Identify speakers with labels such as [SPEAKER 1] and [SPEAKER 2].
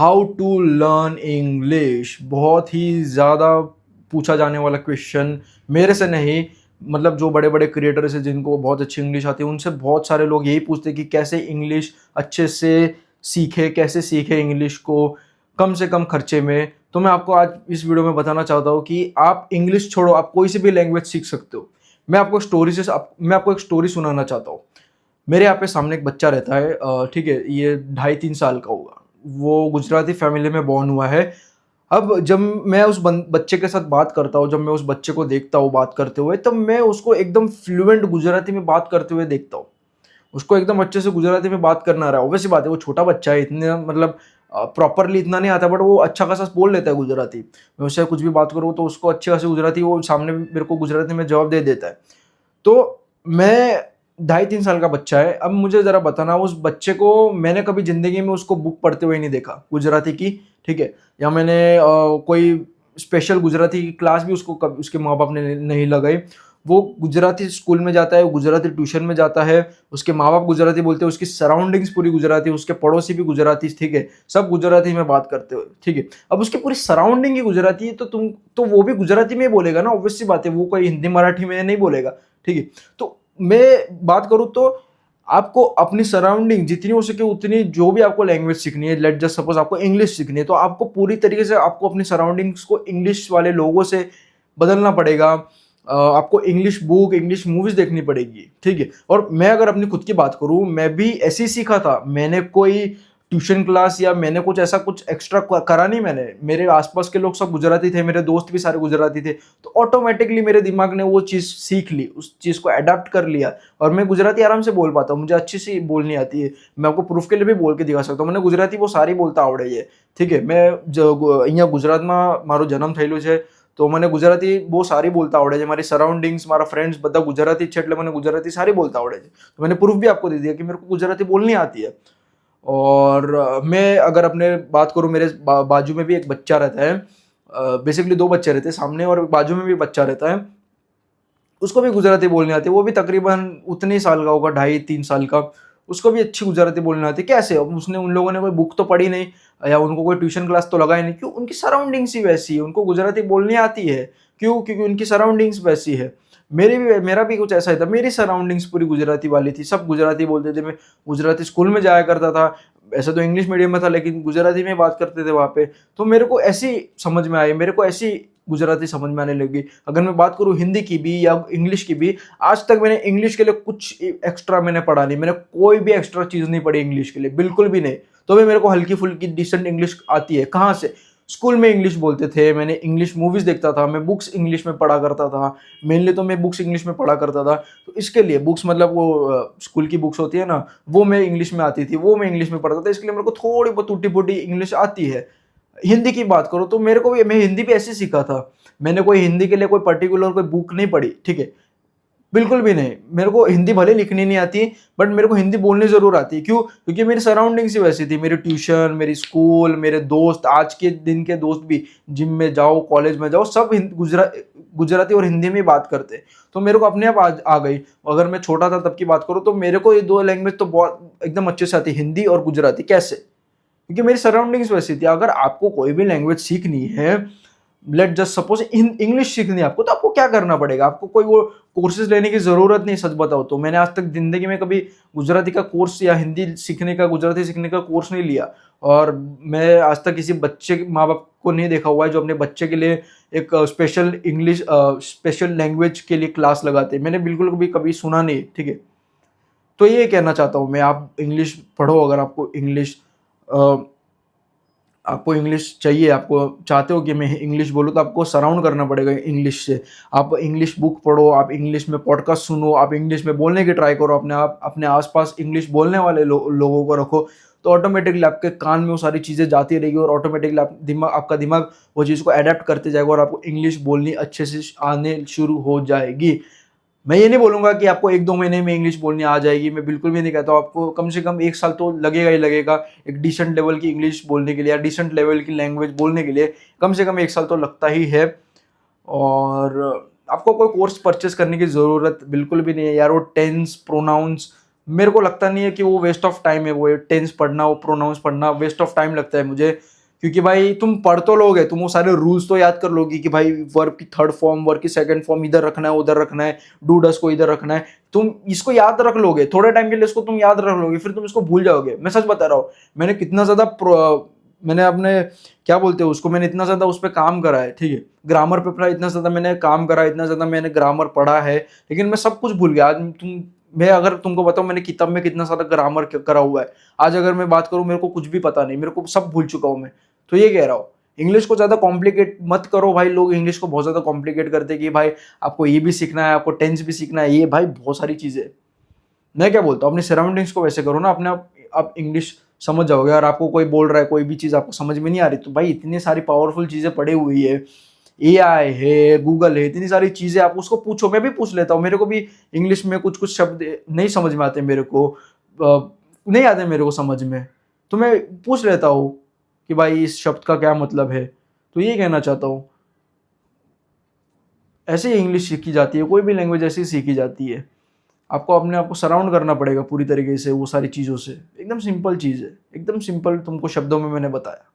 [SPEAKER 1] How to learn English, बहुत ही ज़्यादा पूछा जाने वाला क्वेश्चन। मेरे से नहीं, मतलब जो बड़े बड़े क्रिएटर्स हैं जिनको बहुत अच्छी इंग्लिश आती है उनसे बहुत सारे लोग यही पूछते हैं कि कैसे इंग्लिश अच्छे से सीखे, कैसे सीखे इंग्लिश को कम से कम खर्चे में। तो मैं आपको आज इस वीडियो में बताना चाहता हूँ कि आप इंग्लिश छोड़ो, आप कोई सी भी लैंग्वेज सीख सकते हो। मैं आपको एक स्टोरी सुनाना चाहता हूँ। मेरे यहाँ पे सामने एक बच्चा रहता है, ठीक है, ये 2.5-3 साल का होगा। वो गुजराती फैमिली में बॉर्न हुआ है। अब जब मैं उस बच्चे के साथ बात करता हूँ, जब मैं उस बच्चे को देखता हूँ बात करते हुए, तब मैं उसको एकदम फ्लुएंट गुजराती में बात करते हुए देखता हूँ। उसको एकदम अच्छे से गुजराती में बात करना आ रहा है। ऑब्वियस सी बात है, वो छोटा बच्चा है, इतने मतलब प्रॉपरली इतना नहीं आता, बट वो अच्छा खासा बोल लेता है गुजराती। मैं उससे कुछ भी बात करूँ तो उसको अच्छी खासी गुजराती, वो सामने मेरे को गुजराती में जवाब दे देता है। तो मैं 2.5-3 साल का बच्चा है। अब मुझे ज़रा बताना, उस बच्चे को मैंने कभी ज़िंदगी में उसको बुक पढ़ते हुए नहीं देखा गुजराती की, ठीक है? या मैंने कोई स्पेशल गुजराती की क्लास भी उसको कभी उसके माँ-बाप ने नहीं लगाई। वो गुजराती स्कूल में जाता है, वो गुजराती ट्यूशन में जाता है, उसके माँ-बाप गुजराती बोलते हैं, उसकी सराउंडिंग्स पूरी गुजराती, उसके पड़ोसी भी गुजराती, ठीक है? सब गुजराती में बात करते हो, ठीक है? अब उसकी पूरी सराउंडिंग ही गुजराती है, तो वो भी गुजराती में ही बोलेगा ना, ऑब्वियस सी बात है, वो कोई हिंदी, मराठी में नहीं बोलेगा। ठीक है? तो मैं बात करूँ तो आपको अपनी सराउंडिंग जितनी हो सके उतनी, जो भी आपको लैंग्वेज सीखनी है, लेट जस्ट सपोज आपको इंग्लिश सीखनी है, तो आपको पूरी तरीके से आपको अपनी सराउंडिंग्स को इंग्लिश वाले लोगों से बदलना पड़ेगा। आपको इंग्लिश बुक, इंग्लिश मूवीज देखनी पड़ेगी, ठीक है? और मैं अगर अपनी खुद की बात करूँ, मैं भी ऐसे ही सीखा था। मैंने कोई ट्यूशन क्लास या मैंने कुछ ऐसा कुछ एक्स्ट्रा करा नहीं मैंने। मेरे आसपास के लोग सब गुजराती थे, मेरे दोस्त भी सारे गुजराती थे, तो ऑटोमेटिकली मेरे दिमाग ने वो चीज़ सीख ली, उस चीज़ को अडॉप्ट कर लिया और मैं गुजराती आराम से बोल पाता हूँ। मुझे अच्छी सी बोलनी आती है। मैं आपको प्रूफ के लिए भी बोल के दिखा सकता हूँ। મને ગુજરાતી બહુ સારી બોલતા આવડે છે, ઠીક है? मैं અહીંયા ગુજરાતમાં મારો જન્મ થયેલો છે, તો મને ગુજરાતી બહુ સારી બોલતા આવડે છે। મારી સરાउंडिंग्स, મારા फ्रेंड्स બધા गुजराती જ છે, એટલે મને ગુજરાતી સારી બોલતા આવડે છે। तो मैंने प्रूफ भी आपको दे दिया कि मेरे को गुजराती बोलनी आती है। और मैं अगर अपने बात करूँ, मेरे बाजू में भी एक बच्चा रहता है। बेसिकली 2 बच्चे रहते हैं, सामने और बाजू में भी बच्चा रहता है। उसको भी गुजराती बोलनी आती है, वो भी तकरीबन उतने ही साल का होगा, 2.5-3 साल का। उसको भी अच्छी गुजराती बोलनी आती है। कैसे? अब उसने उन लोगों ने कोई बुक तो पढ़ी नहीं या उनको कोई ट्यूशन क्लास तो लगाई नहीं। क्यों? उनकी सराउंडिंग्स ही वैसी है, उनको गुजराती बोलनी आती है। क्यों? क्योंकि उनकी सराउंडिंग्स वैसी है। मेरा भी कुछ ऐसा ही था, मेरी सराउंडिंग्स पूरी गुजराती वाली थी, सब गुजराती बोलते थे। मैं गुजराती स्कूल में जाया करता था, ऐसा तो इंग्लिश मीडियम में था लेकिन गुजराती में बात करते थे वहाँ पे। तो मेरे को ऐसी समझ में आई, मेरे को ऐसी गुजराती समझ में आने लगी। अगर मैं बात करूँ हिंदी की भी या इंग्लिश की भी, आज तक मैंने इंग्लिश के लिए कुछ एक्स्ट्रा मैंने पढ़ा नहीं। मैंने कोई भी एक्स्ट्रा चीज़ नहीं पढ़ी इंग्लिश के लिए, बिल्कुल भी नहीं। तो भी मेरे को हल्की-फुल्की डिसेंट इंग्लिश आती है। कहाँ से? स्कूल में इंग्लिश बोलते थे, मैंने इंग्लिश मूवीज़ देखता था, मैं बुक्स इंग्लिश में पढ़ा करता था। मेनली तो मैं बुक्स इंग्लिश में पढ़ा करता था। तो इसके लिए बुक्स, मतलब वो स्कूल की बुक्स होती है ना, वो मैं इंग्लिश में आती थी, वो मैं इंग्लिश में पढ़ता था। इसके लिए मेरे को थोड़ी बहुत टूटी-फूटी इंग्लिश आती है। हिंदी की बात करूँ तो मेरे को भी, मैं हिंदी भी ऐसे सीखा था। मैंने कोई हिंदी के लिए कोई पर्टिकुलर कोई बुक नहीं पढ़ी, ठीक है? बिल्कुल भी नहीं। मेरे को हिंदी भले लिखनी नहीं आती, बट मेरे को हिंदी बोलनी ज़रूर आती है। क्यों? क्योंकि मेरी सराउंडिंग्स ही वैसी थी। मेरी ट्यूशन, मेरी स्कूल, मेरे दोस्त, आज के दिन के दोस्त भी, जिम में जाओ, कॉलेज में जाओ, सब गुजराती और हिंदी में ही बात करते हैं। तो मेरे को अपने आप आ गई। अगर मैं छोटा था तब की बात करूँ तो मेरे को ये 2 लैंग्वेज तो बहुत एकदम अच्छे से आती है, हिंदी और गुजराती। कैसे? क्योंकि मेरी सराउंडिंग्स वैसी थी। अगर आपको कोई भी लैंग्वेज सीखनी है, लेट जस्ट सपोज इंग्लिश सीखनी है आपको, तो आपको क्या करना पड़ेगा? आपको कोई वो कोर्सेज लेने की ज़रूरत नहीं, सच बताओ तो। मैंने आज तक ज़िंदगी में कभी गुजराती का कोर्स या हिंदी सीखने का, गुजराती सीखने का कोर्स नहीं लिया। और मैं आज तक किसी बच्चे के माँ-बाप को नहीं देखा हुआ है जो अपने बच्चे के लिए एक स्पेशल लैंग्वेज के लिए क्लास लगाते हैं। मैंने बिल्कुल भी कभी सुना नहीं, ठीक है? तो ये कहना चाहता हूँ मैं, आप इंग्लिश पढ़ो। अगर अ, आपको इंग्लिश चाहिए, आपको चाहते हो कि मैं इंग्लिश बोलूँ, तो आपको सराउंड करना पड़ेगा इंग्लिश से। आप इंग्लिश बुक पढ़ो, आप इंग्लिश में पॉडकास्ट सुनो, आप इंग्लिश में बोलने की ट्राई करो, अपने आस-पास इंग्लिश बोलने वाले लोगों को रखो, तो ऑटोमेटिकली आपके कान में वो सारी चीज़ें जाती रहेगी और ऑटोमेटिकली आपका दिमाग वो चीज़ को अडैप्ट करते जाएगा और आपको इंग्लिश बोलनी अच्छे से आने शुरू हो जाएगी। मैं ये नहीं बोलूँगा कि आपको 1-2 महीने में इंग्लिश बोलनी आ जाएगी, मैं बिल्कुल भी नहीं कहता हूँ। आपको कम से कम 1 साल तो लगेगा ही लगेगा, एक डिसेंट लेवल की इंग्लिश बोलने के लिए या डिसेंट लेवल की लैंग्वेज बोलने के लिए कम से कम 1 साल तो लगता ही है। और आपको कोई कोर्स परचेज़ करने की ज़रूरत बिल्कुल भी नहीं है यार। वो टेंस, प्रोनाउंस मेरे को लगता नहीं है कि वो वेस्ट ऑफ टाइम है, वो टेंस पढ़ना, वो प्रोनाउंस पढ़ना वेस्ट ऑफ टाइम लगता है मुझे। क्योंकि भाई तुम पढ़ तो लोगे, तुम वो सारे रूल्स तो याद कर लोगे कि भाई वर्ब की थर्ड फॉर्म, वर्ब की सेकंड फॉर्म इधर रखना है, उधर रखना है, डू डस को इधर रखना है, तुम इसको याद रख लोगे थोड़े टाइम के लिए, इसको तुम याद रख लोगे, फिर तुम इसको भूल जाओगे। मैं सच बता रहा हूँ, मैंने कितना ज्यादा मैंने अपने क्या बोलते हैं उसको, मैंने इतना ज्यादा उस पर काम करा है, ठीक है, ग्रामर पे इतना ज्यादा मैंने काम करा है, इतना ज्यादा मैंने ग्रामर पढ़ा है, लेकिन मैं सब कुछ भूल गया। आज तुम, मैं अगर तुमको बताऊं मैंने किताब में कितना सारा ग्रामर करा हुआ है, आज अगर मैं बात करूं मेरे को कुछ भी पता नहीं, मेरे को सब भूल चुका हूं मैं। तो ये कह रहा हूँ, इंग्लिश को ज्यादा कॉम्प्लिकेट मत करो भाई। लोग इंग्लिश को बहुत ज्यादा कॉम्प्लिकेट करते हैं कि भाई आपको ये भी सीखना है, आपको टेंस भी सीखना है, ये भाई बहुत सारी चीजें। मैं क्या बोलता हूँ, अपनी सराउंडिंग्स को वैसे करो ना, अपने आप इंग्लिश समझ जाओगे। और आपको कोई बोल रहा है, कोई भी चीज़ आपको समझ में नहीं आ रही, तो भाई इतनी सारी पावरफुल चीज़ें पड़ी हुई है, एआई है, गूगल है, इतनी सारी चीज़ें, आप उसको पूछो। मैं भी पूछ लेता हूँ, मेरे को भी इंग्लिश में कुछ कुछ शब्द नहीं समझ में आते, मेरे को नहीं आते मेरे को समझ में, तो मैं पूछ लेता हूँ कि भाई इस शब्द का क्या मतलब है। तो ये कहना चाहता हूँ, ऐसे ही इंग्लिश सीखी जाती है, कोई भी लैंग्वेज ऐसे ही सीखी जाती है। आपको अपने आप को सराउंड करना पड़ेगा पूरी तरीके से वो सारी चीज़ों से। एकदम सिंपल चीज़ है, एकदम सिंपल, तुमको शब्दों में मैंने बताया।